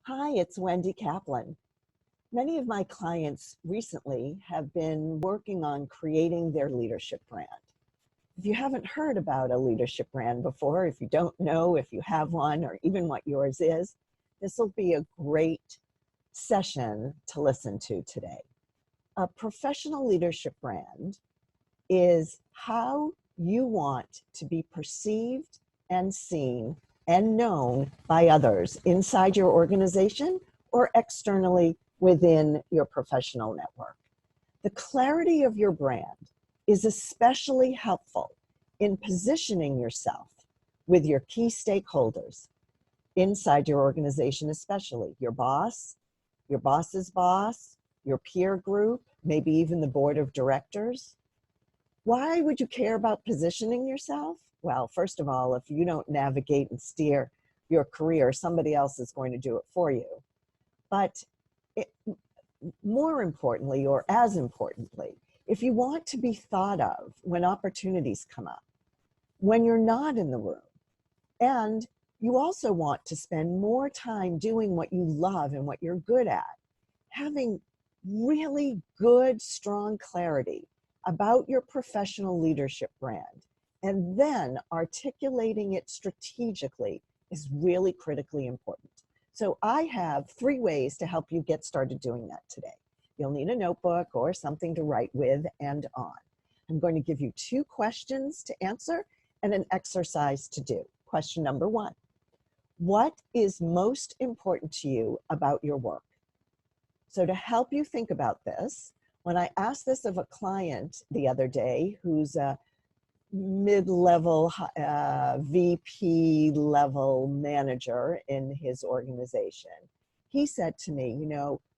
Hi, it's Wendy Kaplan. Many of my clients recently have been working on creating their leadership brand. If you haven't heard about a leadership brand before, if you don't know if you have one or even what yours is, this will be a great session to listen to today. A professional leadership brand is how you want to be perceived and seen and known by others inside your organization or externally within your professional network. The clarity of your brand is especially helpful in positioning yourself with your key stakeholders inside your organization, especially your boss, your boss's boss, your peer group, maybe even the board of directors. Why would you care about positioning yourself? Well, first of all, if you don't navigate and steer your career, somebody else is going to do it for you. But more importantly, or as importantly, if you want to be thought of when opportunities come up, when you're not in the room, and you also want to spend more time doing what you love and what you're good at, having really good, strong clarity about your professional leadership brand and then articulating it strategically is really critically important. So I have 3 ways to help you get started doing that today. You'll need a notebook or something to write with and on. I'm going to give you 2 questions to answer and an exercise to do. Question number 1. What is most important to you about your work? So to help you think about this, when I asked this of a client the other day who's a mid-level VP level manager in his organization, he said to me,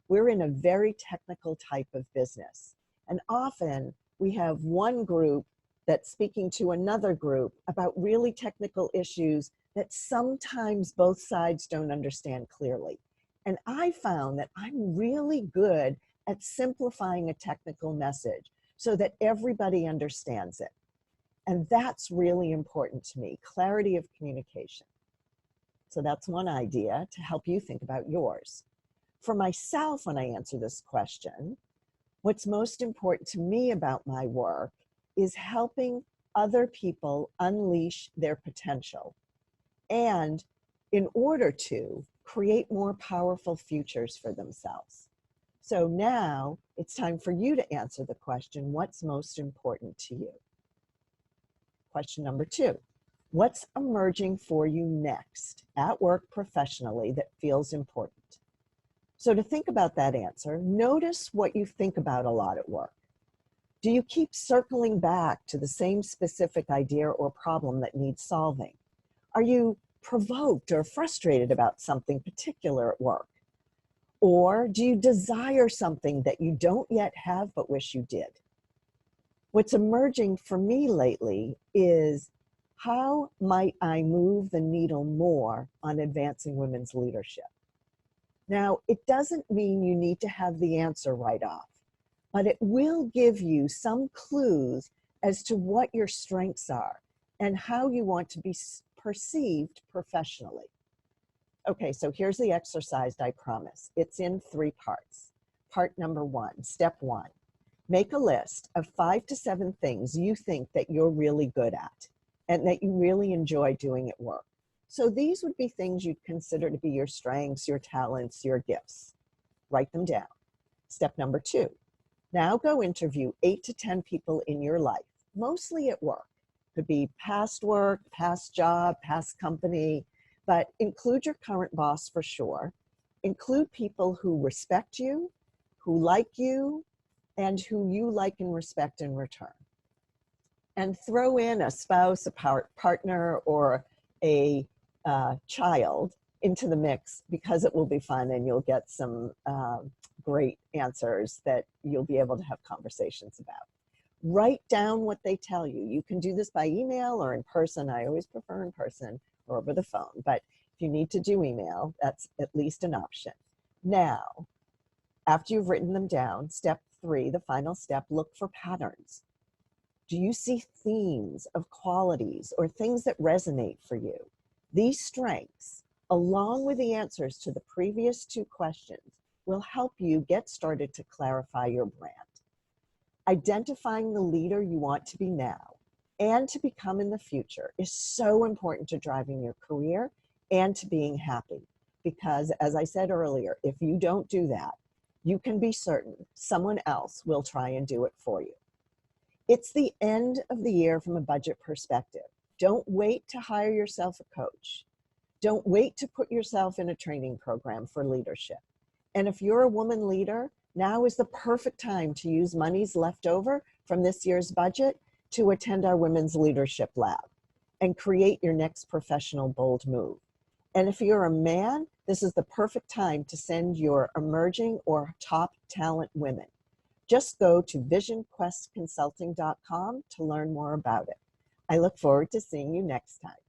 we're in a very technical type of business. And often we have one group that's speaking to another group about really technical issues that sometimes both sides don't understand clearly. And I found that I'm really good at simplifying a technical message so that everybody understands it. And that's really important to me, clarity of communication. So that's one idea to help you think about yours. For myself, when I answer this question, what's most important to me about my work is helping other people unleash their potential and in order to create more powerful futures for themselves. So now it's time for you to answer the question, what's most important to you? Question number 2, what's emerging for you next at work professionally that feels important? So to think about that answer, notice what you think about a lot at work. Do you keep circling back to the same specific idea or problem that needs solving? Are you provoked or frustrated about something particular at work? Or do you desire something that you don't yet have but wish you did? What's emerging for me lately is how might I move the needle more on advancing women's leadership? Now, it doesn't mean you need to have the answer right off, but it will give you some clues as to what your strengths are and how you want to be perceived professionally. Okay, so here's the exercise, I promise. It's in 3 parts. Part number 1, step 1. Make a list of 5 to 7 things you think that you're really good at and that you really enjoy doing at work. So these would be things you'd consider to be your strengths, your talents, your gifts. Write them down. Step number 2. Now go interview 8 to 10 people in your life, mostly at work. Could be past work, past job, past company, but include your current boss for sure. Include people who respect you, who like you, and who you like and respect in return. And throw in a spouse, a partner, or a child into the mix because it will be fun and you'll get some great answers that you'll be able to have conversations about. Write down what they tell you. You can do this by email or in person. I always prefer in person or over the phone, but if you need to do email, that's at least an option. Now, after you've written them down, step 3, the final step, look for patterns. Do you see themes of qualities or things that resonate for you? These strengths along with the answers to the previous two questions, will help you get started to clarify your brand. Identifying the leader you want to be now and to become in the future is so important to driving your career and to being happy. Because as I said earlier, if you don't do that, you can be certain someone else will try and do it for you. It's the end of the year from a budget perspective. Don't wait to hire yourself a coach. Don't wait to put yourself in a training program for leadership. And if you're a woman leader, now is the perfect time to use monies left over from this year's budget to attend our Women's Leadership Lab and create your next professional bold move. And if you're a man, this is the perfect time to send your emerging or top talent women. Just go to visionquestconsulting.com to learn more about it. I look forward to seeing you next time.